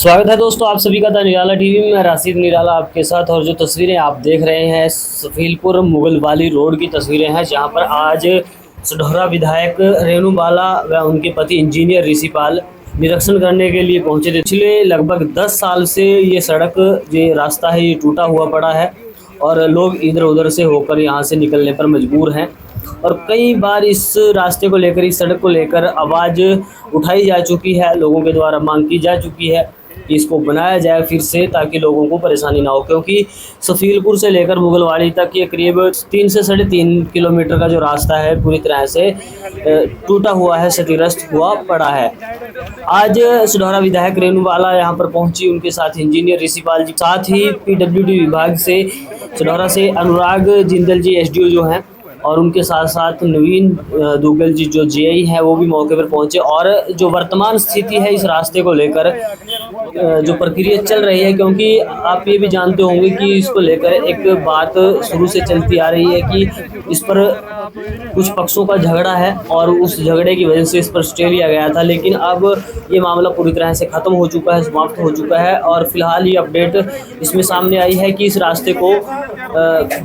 स्वागत है दोस्तों आप सभी का द निराला टीवी में। मैं राशिद निराला आपके साथ। और जो तस्वीरें आप देख रहे हैं सफीलपुर मुगलवाली रोड की तस्वीरें हैं, जहां पर आज सढौरा विधायक रेणु बाला व उनके पति इंजीनियर ऋषिपाल निरीक्षण करने के लिए पहुंचे थे। पिछले लगभग 10 साल से ये सड़क, ये रास्ता है, ये टूटा हुआ पड़ा है और लोग इधर उधर से होकर यहाँ से निकलने पर मजबूर हैं। और कई बार इस रास्ते को लेकर, इस सड़क को लेकर आवाज़ उठाई जा चुकी है, लोगों के द्वारा मांग की जा चुकी है कि इसको बनाया जाए फिर से, ताकि लोगों को परेशानी ना हो। क्योंकि सफीलपुर से लेकर मुगलवाड़ी तक ये करीब 3 से 3.5 किलोमीटर का जो रास्ता है पूरी तरह से टूटा हुआ है, क्षतिग्रस्त हुआ पड़ा है। आज सढौरा विधायक रेणु बाला यहाँ पर पहुंची, उनके साथ इंजीनियर ऋषिपाल जी, साथ ही पीडब्ल्यूडी विभाग से सढौरा से अनुराग जिंदल जी एसडीओ जो हैं, और उनके साथ साथ नवीन दुग्गल जी जो जेई हैं, वो भी मौके पर पहुंचे। और जो वर्तमान स्थिति है इस रास्ते को लेकर, जो प्रक्रिया चल रही है, क्योंकि आप ये भी जानते होंगे कि इसको लेकर एक बात शुरू से चलती आ रही है कि इस पर कुछ पक्षों का झगड़ा है और उस झगड़े की वजह से इस पर स्टे लिया गया था। लेकिन अब ये मामला पूरी तरह से ख़त्म हो चुका है, समाप्त हो चुका है। और फिलहाल ये अपडेट इसमें सामने आई है कि इस रास्ते को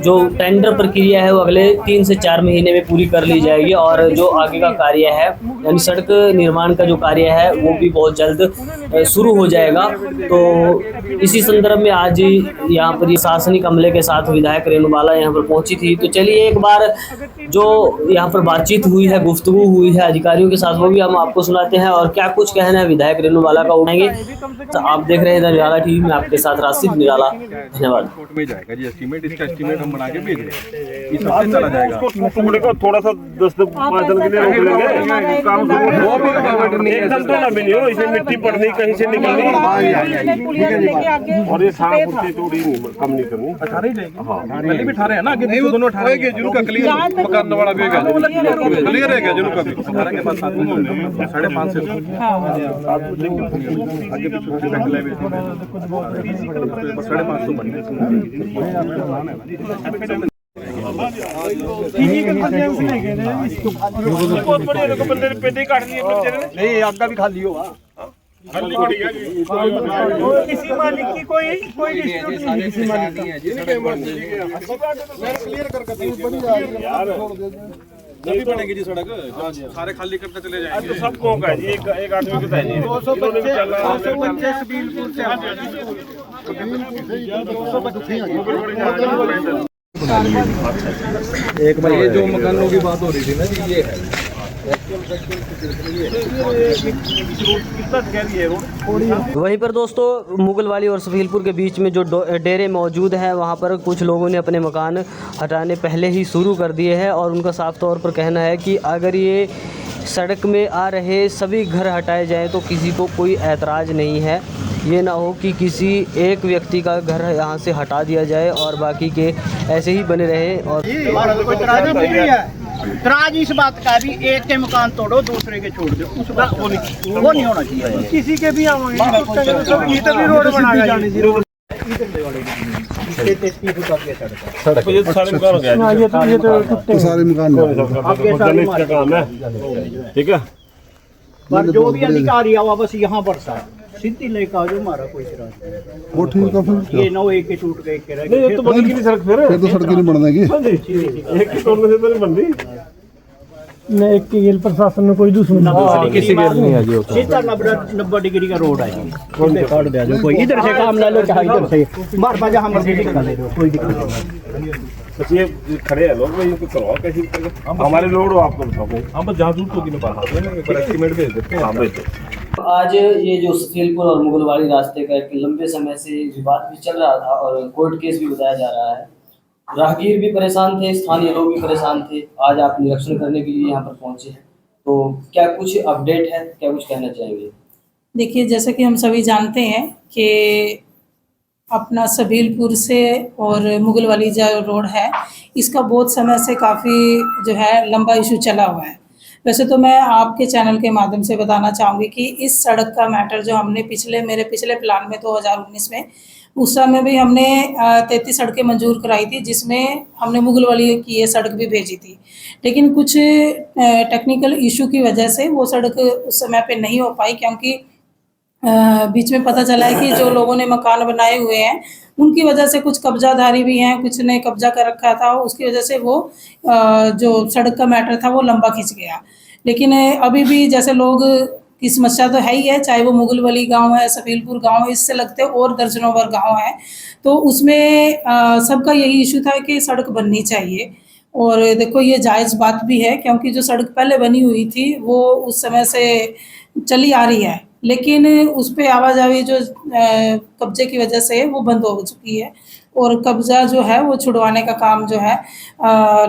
जो टेंडर प्रक्रिया है वो अगले 3 से 4 महीने में पूरी कर ली जाएगी। और जो आगे का कार्य है, यानी सड़क निर्माण का जो कार्य है, वो भी बहुत जल्द शुरू हो जाएगा। तो इसी संदर्भ में आज यहाँ पर ये शासनिक अमले के साथ विधायक रेणु बाला यहाँ पर पहुंची थी। तो चलिए एक बार जो यहाँ पर बातचीत हुई है, गुफ्तगू हुई है अधिकारियों के साथ, वो भी हम आपको सुनाते हैं। और क्या कुछ कहना है विधायक रेणु बाला का उठाएंगे। तो आप देख रहे हैं निराला टीवी में, आपके साथ राशिद निराला। धन्यवाद। में जाएगा जी एस्टीमेट, इसका एस्टीमेट हम बना के भेज देंगे, चला जाएगा। उसको थोड़ा सा 10-5 दिन के लिए रोक लेंगे, काम वो भी एकदम तो ना मिली हो, इसे मिट्टी पड़नी कहीं से निकलनी, और ये साफ होती थोड़ी कम नहीं करनी। 18 ही जाएगी। हां पहले भी 18 है ना, आगे दोनों 18 है। जिनका क्लियर मकान वाला भी है, क्लियर है क्या जिनका भी 18 के बाद 5.5 से आप देखिए आगे पीछे रख ले, 5.5 तो बनने बहुत बड़े बंदे ने पेटे काट दिए बच्चे ने। नहीं आपका भी खाली हो किसी मालिक की कोई डिस्प्यूट नहीं, किसी मालिक नहीं बनेगी जी सड़क, सारे खाली करते चले जाएंगे। तो सब कौन का है जी, एक आदमी के है 225 बिल्कुल से एक भाई, ये जो मकानों की बात हो रही थी ना जी, ये है वहीं पर दोस्तों मुगलवाली और सफीलपुर के बीच में जो डेरे मौजूद हैं, वहां पर कुछ लोगों ने अपने मकान हटाने पहले ही शुरू कर दिए हैं। और उनका साफ तौर पर कहना है कि अगर ये सड़क में आ रहे सभी घर हटाए जाएं तो किसी को कोई ऐतराज़ नहीं है। ये ना हो कि किसी एक व्यक्ति का घर यहाँ से हटा दिया जाए और बाकी के ऐसे ही बने रहे। और तराज इस बात का भी, एक के मकान तोड़ो दूसरे के छोड़ दो, उस बात वो नहीं होना चाहिए। किसी के भी रोड बनाया सारे मकान का काम है, ठीक है। पर जो भी अधिकारी आवा बस यहाँ पर सीधी लेकर आ जाओ, हमारा कोई वो ठीक है। फिर ये ना एक के टूट गए, नहीं तो बनेगी नहीं सड़क, फिर तो सड़क नहीं बन देगी। एक के तोड़ने से तो नहीं बनती। मैं एक के गेल प्रशासन में कोई दुश्मनी किसी गेल नहीं है जी। सीधा 90 डिग्री का रोड है जी, काट दे जो कोई इधर से काम ना लो, चाहे इधर से मार बाजा हम मर्जी निकाल ले, कोई दिक्कत नहीं। बस ये खड़े हैं लोग, भाई इनको करवाओ कैसे करके हमारे लोड हो, आपको बताओ हम बस जहाँ दूर तो दिन बाहर आते हैं, एक बार एस्टीमेट भेज देते हैं। हां भेज दो। आज ये जो सफीलपुर और मुगलवाड़ी रास्ते का एक लंबे समय से विवाद भी चल रहा था और कोर्ट केस भी बताया जा रहा है। राहगीर भी परेशान थे, स्थानीय लोग भी परेशान थे। आज आप निरीक्षण करने के लिए यहाँ पर पहुँचे हैं, तो क्या कुछ अपडेट है, क्या कुछ कहना चाहेंगे? देखिए, जैसा कि हम सभी जानते हैं कि अपना सफीलपुर से और मुगलवाली जो रोड है, इसका बहुत समय से काफ़ी जो है लंबा इशू चला हुआ है। वैसे तो मैं आपके चैनल के माध्यम से बताना चाहूँगी कि इस सड़क का मैटर जो हमने मेरे पिछले प्लान में 2019 में, उस समय भी हमने 33 सड़कें मंजूर कराई थी, जिसमें हमने मुगलवाली की ये सड़क भी भेजी थी। लेकिन कुछ टेक्निकल इशू की वजह से वो सड़क उस समय पे नहीं हो पाई, क्योंकि बीच में पता चला है कि जो लोगों ने मकान बनाए हुए हैं उनकी वजह से कुछ कब्जाधारी भी हैं, कुछ ने कब्जा कर रखा था, उसकी वजह से वो जो सड़क का मैटर था वो लंबा खिंच गया। लेकिन अभी भी जैसे लोग की समस्या तो है ही है, चाहे वो मुगलवली गांव है, सफीलपुर गांव है, इससे लगते और दर्जनों भर गांव है, तो उसमें सबका यही इशू था कि सड़क बननी चाहिए। और देखो ये जायज़ बात भी है, क्योंकि जो सड़क पहले बनी हुई थी वो उस समय से चली आ रही है, लेकिन उस पे आवाजाही जो कब्जे की वजह से वो बंद हो चुकी है। और कब्जा जो है वो छुड़वाने का काम जो है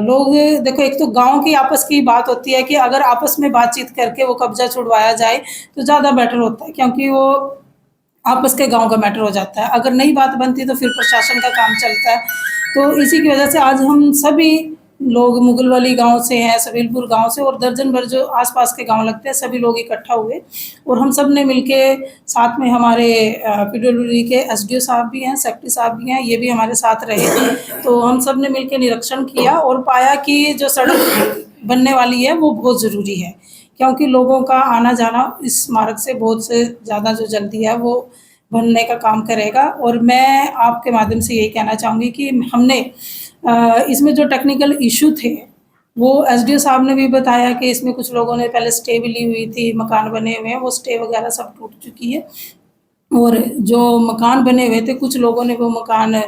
लोग, देखो एक तो गांव की आपस की बात होती है कि अगर आपस में बातचीत करके वो कब्जा छुड़वाया जाए तो ज़्यादा बेटर होता है, क्योंकि वो आपस के गांव का मैटर हो जाता है। अगर नहीं बात बनती तो फिर प्रशासन का काम चलता है। तो इसी की वजह से आज हम सभी लोग मुगलवली गांव से हैं, सफीलपुर गांव से, और दर्जन भर जो आसपास के गांव लगते हैं, सभी लोग इकट्ठा हुए और हम सब ने मिलके, साथ में हमारे पीडब्ल्यूडी के एसडीओ साहब भी हैं, सेक्रेटरी साहब भी हैं, ये भी हमारे साथ रहे। तो हम सब ने मिलके निरीक्षण किया और पाया कि जो सड़क बनने वाली है वो बहुत ज़रूरी है, क्योंकि लोगों का आना जाना इस मार्ग से बहुत से ज़्यादा जो जल्दी है वो बनने का काम करेगा। और मैं आपके माध्यम से यही कहना चाहूँगी कि हमने इसमें जो टेक्निकल इशू थे वो एसडीओ साहब ने भी बताया कि इसमें कुछ लोगों ने पहले स्टे भी ली हुई थी, मकान बने हुए हैं, वो स्टे वगैरह सब टूट चुकी है। और जो मकान बने हुए थे कुछ लोगों ने वो मकान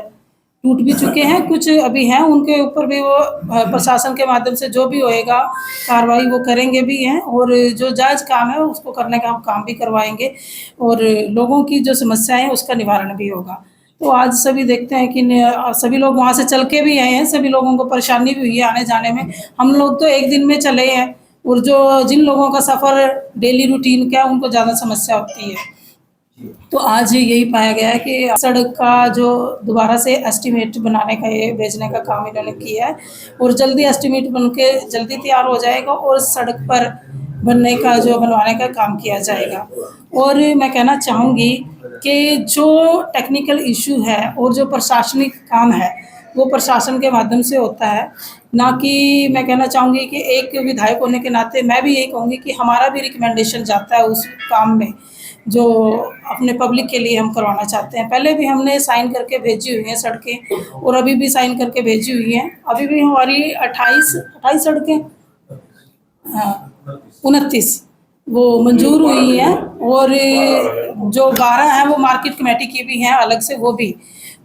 टूट भी चुके हैं, कुछ अभी हैं, उनके ऊपर भी वो प्रशासन के माध्यम से जो भी होएगा कार्रवाई वो करेंगे भी हैं, और जो जायज़ काम है उसको करने का हम काम भी करवाएंगे, और लोगों की जो समस्याएं हैं उसका निवारण भी होगा। तो आज सभी देखते हैं कि सभी लोग वहाँ से चल के भी आए हैं, सभी लोगों को परेशानी भी हुई है आने जाने में। हम लोग तो एक दिन में चले हैं, और जो जिन लोगों का सफ़र डेली रूटीन का उनको ज़्यादा समस्या होती है। तो आज यही पाया गया है कि सड़क का जो दोबारा से एस्टीमेट बनाने का, ये भेजने का काम इन्होंने किया है, और जल्दी एस्टीमेट बन के जल्दी तैयार हो जाएगा और सड़क पर बनने का जो बनवाने का काम किया जाएगा। और मैं कहना चाहूँगी कि जो टेक्निकल इशू है और जो प्रशासनिक काम है वो प्रशासन के माध्यम से होता है, ना कि मैं कहना चाहूँगी कि एक विधायक होने के नाते मैं भी यही कहूँगी कि हमारा भी रिकमेंडेशन जाता है उस काम में जो अपने पब्लिक के लिए हम करवाना चाहते हैं। पहले भी हमने साइन करके भेजी हुई हैं सड़कें, और अभी भी साइन करके भेजी हुई हैं। अभी भी हमारी 28 सड़कें, 29 वो मंजूर हुई हैं, और जो 12 हैं वो मार्केट कमेटी की भी हैं अलग से, वो भी।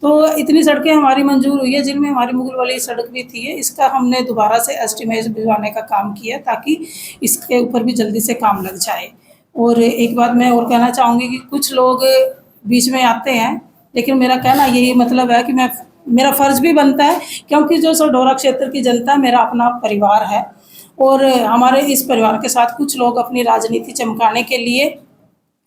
तो इतनी सड़कें हमारी मंजूर हुई है, जिनमें हमारी मुगलवली सड़क भी थी। इसका हमने दोबारा से एस्टीमेट भिजवाने का काम किया ताकि इसके ऊपर भी जल्दी से काम लग जाए। और एक बात मैं और कहना चाहूँगी कि कुछ लोग बीच में आते हैं, लेकिन मेरा कहना यही मतलब है कि मेरा फ़र्ज़ भी बनता है, क्योंकि जो सढौरा क्षेत्र की जनता मेरा अपना परिवार है, और हमारे इस परिवार के साथ कुछ लोग अपनी राजनीति चमकाने के लिए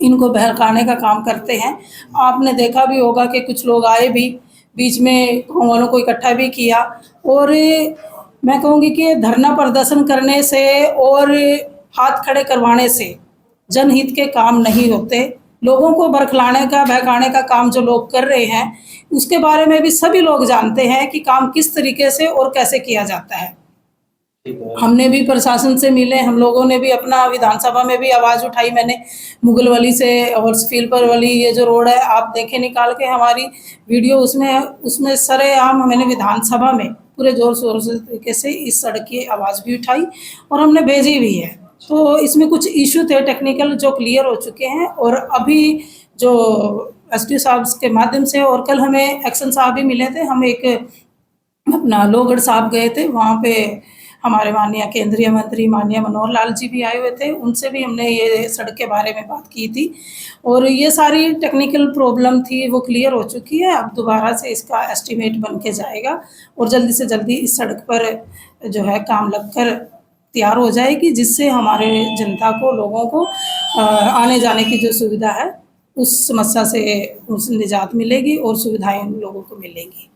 इनको बहकाने का काम करते हैं। आपने देखा भी होगा कि कुछ लोग आए भी, बीच में गाँव वालों को इकट्ठा भी किया, और मैं कहूँगी कि धरना प्रदर्शन करने से और हाथ खड़े करवाने से जनहित के काम नहीं होते। लोगों को बरखलाने का, बहकाने का काम जो लोग कर रहे हैं उसके बारे में भी सभी लोग जानते हैं कि काम किस तरीके से और कैसे किया जाता है। हमने भी प्रशासन से मिले, हम लोगों ने भी अपना विधानसभा में भी आवाज़ उठाई। मैंने मुगलवली से और सफीलपुर वाली ये जो रोड है, आप देखें निकाल के हमारी वीडियो, उसमें सरेआम मैंने विधानसभा में पूरे जोर शोर से तरीके से इस सड़क की आवाज़ भी उठाई और हमने भेजी भी है। तो इसमें कुछ इशू थे टेक्निकल जो क्लियर हो चुके हैं, और अभी जो एसडीओ साहब के माध्यम से, और कल हमें एक्शन साहब भी मिले थे। हम एक अपना लोहगढ़ साहब गए थे, वहाँ पे हमारे माननीय केंद्रीय मंत्री माननीय मनोहर लाल जी भी आए हुए थे, उनसे भी हमने ये सड़क के बारे में बात की थी, और ये सारी टेक्निकल प्रॉब्लम थी वो क्लियर हो चुकी है। अब दोबारा से इसका एस्टीमेट बन के जाएगा और जल्दी से जल्दी इस सड़क पर जो है काम लगकर तैयार हो जाएगी, जिससे हमारे जनता को, लोगों को आने जाने की जो सुविधा है उस समस्या से उस निजात मिलेगी और सुविधाएं लोगों को मिलेंगी।